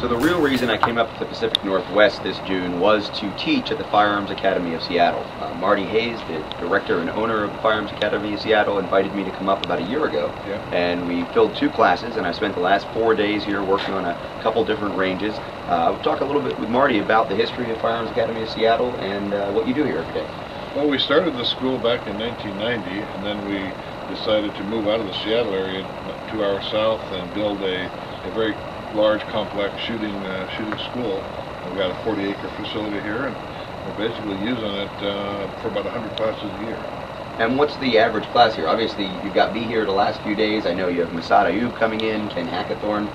So the real reason I came up to the Pacific Northwest this June was to teach at the Firearms Academy of Seattle. Marty Hayes, the director and owner of the Firearms Academy of Seattle, invited me to come up about a year ago. Yeah. And we filled 2 classes, and I spent the last 4 days here working on a couple different ranges. We'll talk a little bit with Marty about the history of Firearms Academy of Seattle and what you do here every day. Well, we started the school back in 1990, and then we decided to move out of the Seattle area 2 hours south and build a very large, complex shooting school. We've got a 40-acre facility here, and we're basically using it for about 100 classes a year. And what's the average class here? Obviously, you've got me here the last few days. I know you have Masad Ayub coming in, Ken Hackathorn.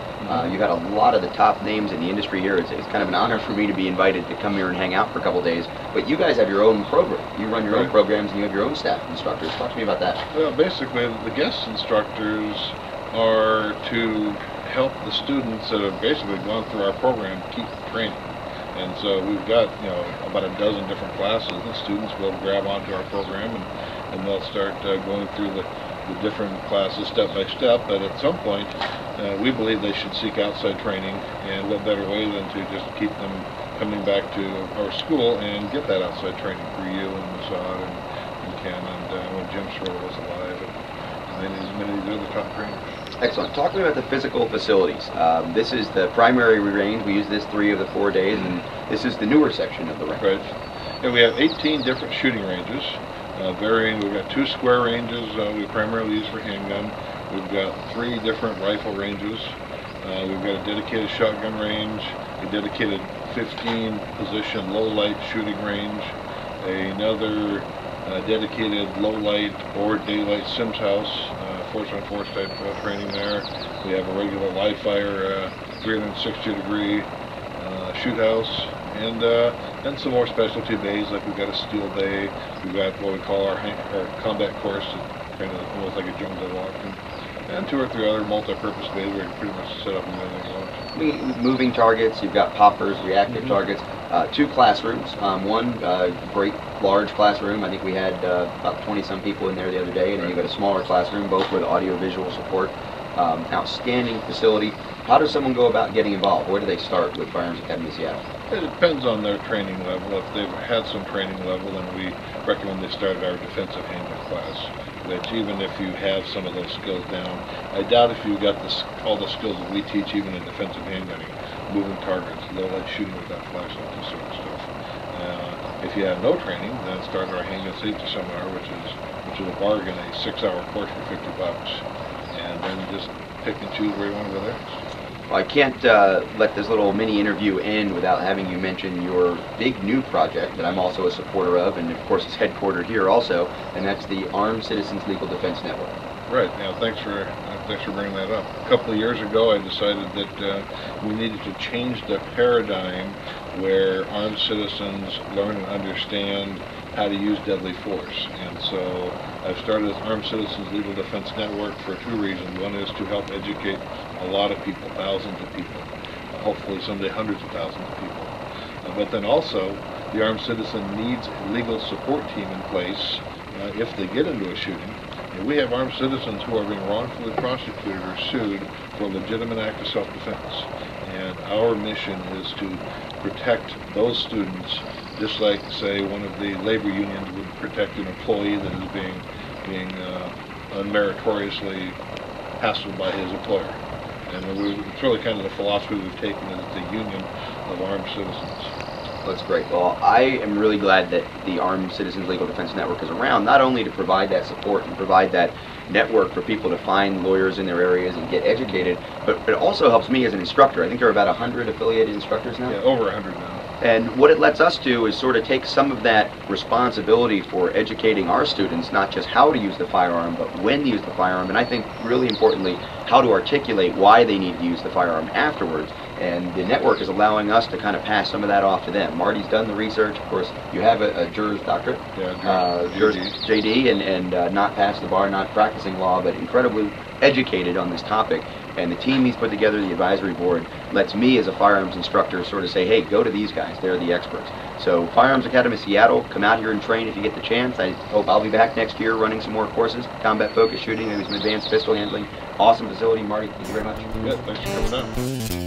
You've got a lot of the top names in the industry here. It's kind of an honor for me to be invited to come here and hang out for a couple days. But you guys have your own program. You run your own programs, and you have your own staff instructors. Talk to me about that. Well, basically, the guest instructors are to help the students that have basically gone through our program keep training. And so we've got, about a dozen different classes, and students will grab onto our program and they'll start going through the different classes step by step. But at some point, we believe they should seek outside training, and what better way than to just keep them coming back to our school and get that outside training for you and Masad and Ken and when Jim Schroeder was alive and many of the other top trainers. Excellent. Talk to me about the physical facilities. This is the primary range. We use this 3 of the 4 days, and this is the newer section of the range. Right. And we have 18 different shooting ranges, varying. We've got 2 square ranges we primarily use for handgun. We've got 3 different rifle ranges. We've got a dedicated shotgun range, a dedicated 15-position low-light shooting range, another dedicated low-light or daylight Sims house, force-on-force type training there. We have a regular live-fire 360-degree shoot house, and some more specialty bays, like we've got a steel bay. We've got what we call our combat course, kind of almost like a jungle walk, and 2 or 3 other multi-purpose bays where you can pretty much set up and anything you want. Moving targets, you've got poppers, reactive targets, 2 classrooms. One great large classroom. I think we had about 20-some people in there the other day, and then you've got a smaller classroom, both with audio-visual support. Outstanding facility. How does someone go about getting involved? Where do they start with Firearms Academy of Seattle? It depends on their training level. If they've had some training level, then we recommend they start at our defensive handgun class, which even if you have some of those skills down, I doubt if you've got all the skills that we teach even in defensive handgunning, moving targets, low-light shooting without flashlights, and sort of stuff. If you have no training, then start our handgun safety seminar, which is a bargain, a 6-hour course for $50, and then just pick and choose where you want to go there. Well, I can't let this little mini interview end without having you mention your big new project that I'm also a supporter of, and of course it's headquartered here also, and that's the Armed Citizens Legal Defense Network. Right. Now, thanks for bringing that up. A couple of years ago, I decided that we needed to change the paradigm where armed citizens learn and understand how to use deadly force. And so I've started this Armed Citizens Legal Defense Network for 2 reasons. One is to help educate a lot of people, thousands of people, hopefully someday hundreds of thousands of people. But then also, the armed citizen needs a legal support team in place if they get into a shooting. And we have armed citizens who are being wrongfully prosecuted or sued for a legitimate act of self-defense. And our mission is to protect those students, just like, say, one of the labor unions would protect an employee that is being unmeritoriously hassled by his employer. And it's really kind of the philosophy we've taken, is the union of armed citizens. That's great. Well, I am really glad that the Armed Citizens Legal Defense Network is around, not only to provide that support and provide that network for people to find lawyers in their areas and get educated, but it also helps me as an instructor. I think there are about 100 affiliated instructors now. Yeah, over 100 now. And what it lets us do is sort of take some of that responsibility for educating our students, not just how to use the firearm, but when to use the firearm, and I think really importantly, how to articulate why they need to use the firearm afterwards. And the network is allowing us to kind of pass some of that off to them. Marty's done the research. Of course, you have a Juris Doctorate, Juris JD, and not passed the bar, not practicing law, but incredibly educated on this topic. And the team he's put together, the advisory board, lets me as a firearms instructor sort of say, hey, go to these guys. They're the experts. So Firearms Academy of Seattle, come out here and train if you get the chance. I hope I'll be back next year running some more courses, combat focused shooting, maybe some advanced pistol handling. Awesome facility, Marty. Thank you very much. Yeah, thanks for coming out.